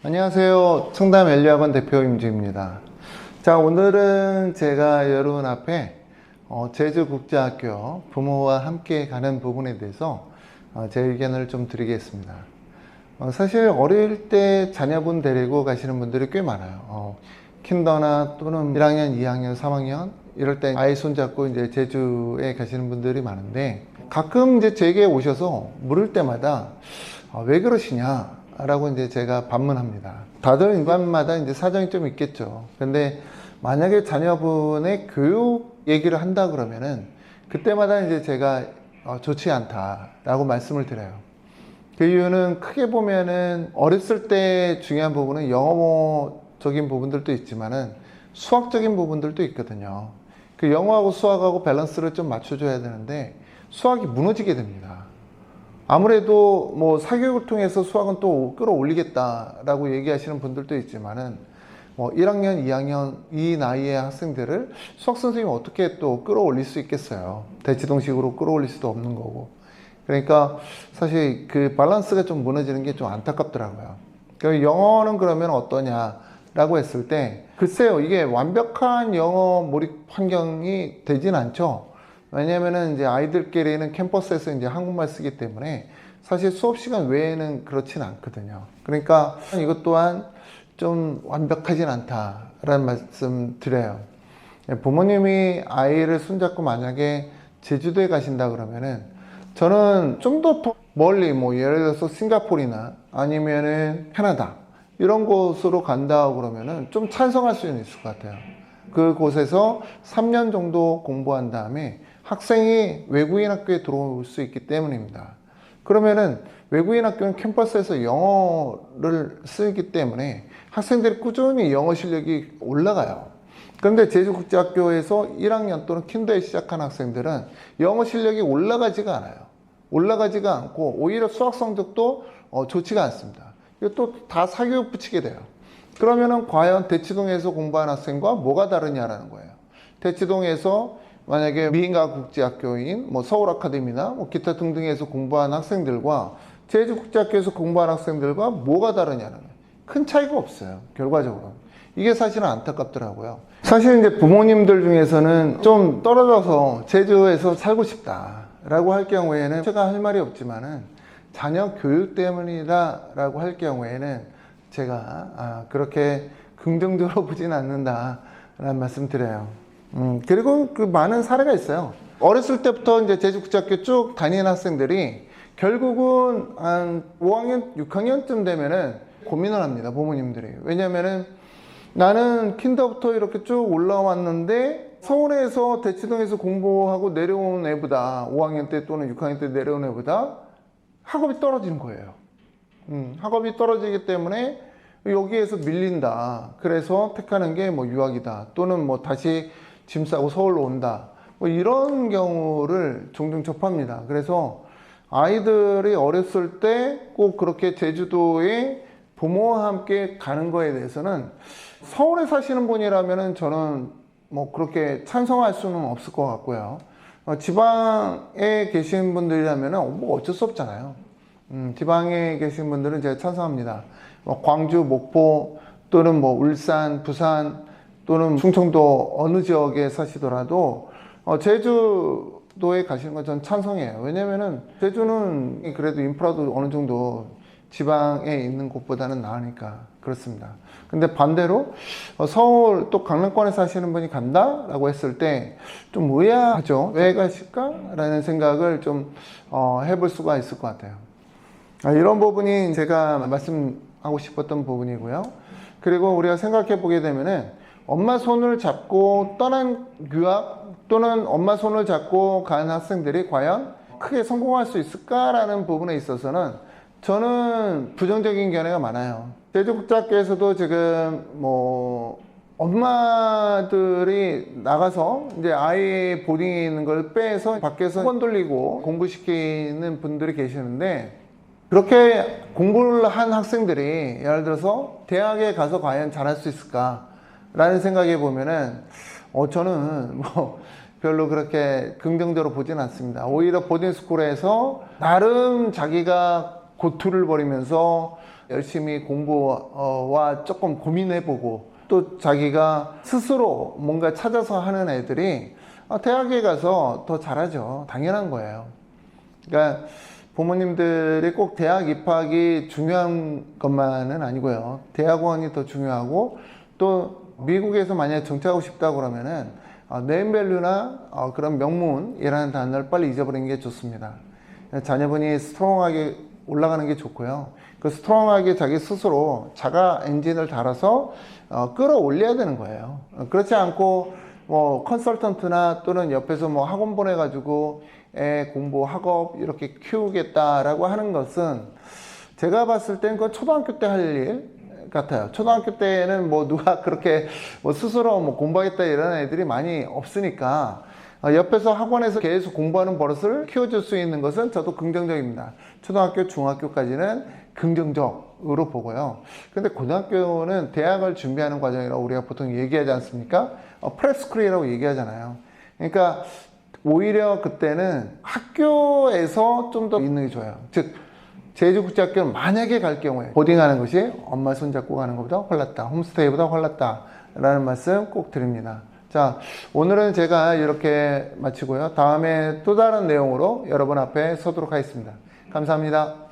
안녕하세요. 청담 엘리학원 대표 임주입니다. 자, 오늘은 제가 여러분 앞에 제주국제학교 부모와 함께 가는 부분에 대해서 제 의견을 좀 드리겠습니다. 사실 어릴 때 자녀분 데리고 가시는 분들이 꽤 많아요. 킨더나 또는 1학년, 2학년, 3학년 이럴 때 아이 손잡고 이제 제주에 가시는 분들이 많은데, 가끔 이제 제게 오셔서 물을 때마다 왜 그러시냐 라고 이제 제가 반문합니다. 다들 인간마다 이제 사정이 좀 있겠죠. 근데 만약에 자녀분의 교육 얘기를 한다 그러면은 그때마다 이제 제가 좋지 않다라고 말씀을 드려요. 그 이유는 크게 보면은 어렸을 때 중요한 부분은 영어적인 부분들도 있지만은 수학적인 부분들도 있거든요. 그 영어하고 수학하고 밸런스를 좀 맞춰줘야 되는데 수학이 무너지게 됩니다. 아무래도 뭐 사교육을 통해서 수학은 또 끌어올리겠다라고 얘기하시는 분들도 있지만은 1학년, 2학년 이 나이의 학생들을 수학 선생님이 어떻게 또 끌어올릴 수 있겠어요. 대치동식으로 끌어올릴 수도 없는 거고. 그러니까 사실 그 밸런스가 좀 무너지는 게 좀 안타깝더라고요. 영어는 그러면 어떠냐라고 했을 때, 글쎄요, 이게 완벽한 영어 몰입 환경이 되진 않죠. 왜냐면은 이제 아이들끼리는 캠퍼스에서 이제 한국말 쓰기 때문에 사실 수업 시간 외에는 그렇진 않거든요. 그러니까 이것 또한 좀 완벽하진 않다라는 말씀 드려요. 부모님이 아이를 손잡고 만약에 제주도에 가신다 그러면은 저는 좀 더 멀리 예를 들어서 싱가포르나 아니면은 캐나다 이런 곳으로 간다 그러면은 좀 찬성할 수는 있을 것 같아요. 그곳에서 3년 정도 공부한 다음에 학생이 외국인 학교에 들어올 수 있기 때문입니다. 그러면은 외국인 학교는 캠퍼스에서 영어를 쓰기 때문에 학생들이 꾸준히 영어 실력이 올라가요. 그런데 제주국제학교에서 1학년 또는 킨더에 시작한 학생들은 영어 실력이 올라가지가 않아요. 올라가지가 않고 오히려 수학 성적도 좋지가 않습니다. 이것도 다 사교육 붙이게 돼요. 그러면은 과연 대치동에서 공부한 학생과 뭐가 다르냐라는 거예요. 대치동에서 만약에 미인과국제학교인 서울 아카데미나 기타 등등에서 공부한 학생들과 제주국제학교에서 공부한 학생들과 뭐가 다르냐는 거예요. 큰 차이가 없어요, 결과적으로. 이게 사실은 안타깝더라고요. 사실 이제 부모님들 중에서는 좀 떨어져서 제주에서 살고 싶다라고 할 경우에는 제가 할 말이 없지만은 자녀 교육 때문이다라고 할 경우에는 제가 그렇게 긍정적으로 보진 않는다라는 말씀 드려요. 그리고 그 많은 사례가 있어요. 어렸을 때부터 이제 제주국제학교 쭉 다니는 학생들이 결국은 한 5학년, 6학년쯤 되면은 고민을 합니다, 부모님들이. 왜냐면은 나는 킨더부터 이렇게 쭉 올라왔는데 서울에서 대치동에서 공부하고 내려온 애보다 5학년 때 또는 6학년 때 내려온 애보다 학업이 떨어지는 거예요. 학업이 떨어지기 때문에 여기에서 밀린다. 그래서 택하는 게 유학이다. 또는 다시 짐 싸고 서울로 온다. 이런 경우를 종종 접합니다. 그래서 아이들이 어렸을 때 꼭 그렇게 제주도에 부모와 함께 가는 거에 대해서는 서울에 사시는 분이라면 저는 그렇게 찬성할 수는 없을 것 같고요. 지방에 계신 분들이라면 어쩔 수 없잖아요. 지방에 계신 분들은 제가 찬성합니다. 광주, 목포 또는 울산, 부산 또는 충청도 어느 지역에 사시더라도 제주도에 가시는 건 전 찬성이에요. 왜냐면은 제주는 그래도 인프라도 어느 정도 지방에 있는 곳보다는 나으니까 그렇습니다. 근데 반대로 서울 또 강남권에 사시는 분이 간다라고 했을 때 좀 의아하죠. 왜 가실까라는 생각을 좀 해볼 수가 있을 것 같아요. 이런 부분이 제가 말씀하고 싶었던 부분이고요. 그리고 우리가 생각해 보게 되면은 엄마 손을 잡고 떠난 유학 또는 엄마 손을 잡고 간 학생들이 과연 크게 성공할 수 있을까라는 부분에 있어서는 저는 부정적인 견해가 많아요. 제주국제학교에서도 지금 엄마들이 나가서 이제 아이 보딩에 있는 걸 빼서 밖에서 학원 돌리고 공부시키는 분들이 계시는데, 그렇게 공부를 한 학생들이 예를 들어서 대학에 가서 과연 잘할 수 있을까 라는 생각해 보면은 저는 별로 그렇게 긍정적으로 보진 않습니다. 오히려 보딩스쿨에서 나름 자기가 고투를 벌이면서 열심히 공부와 조금 고민해보고 또 자기가 스스로 뭔가 찾아서 하는 애들이 대학에 가서 더 잘하죠. 당연한 거예요. 그러니까 부모님들이 꼭 대학 입학이 중요한 것만은 아니고요. 대학원이 더 중요하고 또 미국에서 만약에 정착하고 싶다고 그러면은 네임밸류나 그런 명문이라는 단어를 빨리 잊어버리는 게 좋습니다. 자녀분이 스트롱하게 올라가는 게 좋고요. 그 스트롱하게 자기 스스로 자가 엔진을 달아서 끌어올려야 되는 거예요. 그렇지 않고 뭐 컨설턴트나 또는 옆에서 뭐 학원 보내가지고 애 공부 학업 이렇게 키우겠다라고 하는 것은 제가 봤을 땐 그건 초등학교 때 할 일 같아요. 초등학교 때는 뭐 누가 그렇게 뭐 스스로 뭐 공부하겠다 이런 애들이 많이 없으니까 옆에서 학원에서 계속 공부하는 버릇을 키워줄 수 있는 것은 저도 긍정적입니다. 초등학교, 중학교까지는 긍정적으로 보고요. 근데 고등학교는 대학을 준비하는 과정이라고 우리가 보통 얘기하지 않습니까? 프랩스쿨이라고 얘기하잖아요. 그러니까 오히려 그때는 학교에서 좀 더 있는 게 좋아요. 즉 제주국제학교는 만약에 갈 경우에 보딩하는 것이 엄마 손잡고 가는 것보다 훨랐다, 홈스테이보다 훨랐다 라는 말씀 꼭 드립니다. 자, 오늘은 제가 이렇게 마치고요. 다음에 또 다른 내용으로 여러분 앞에 서도록 하겠습니다. 감사합니다.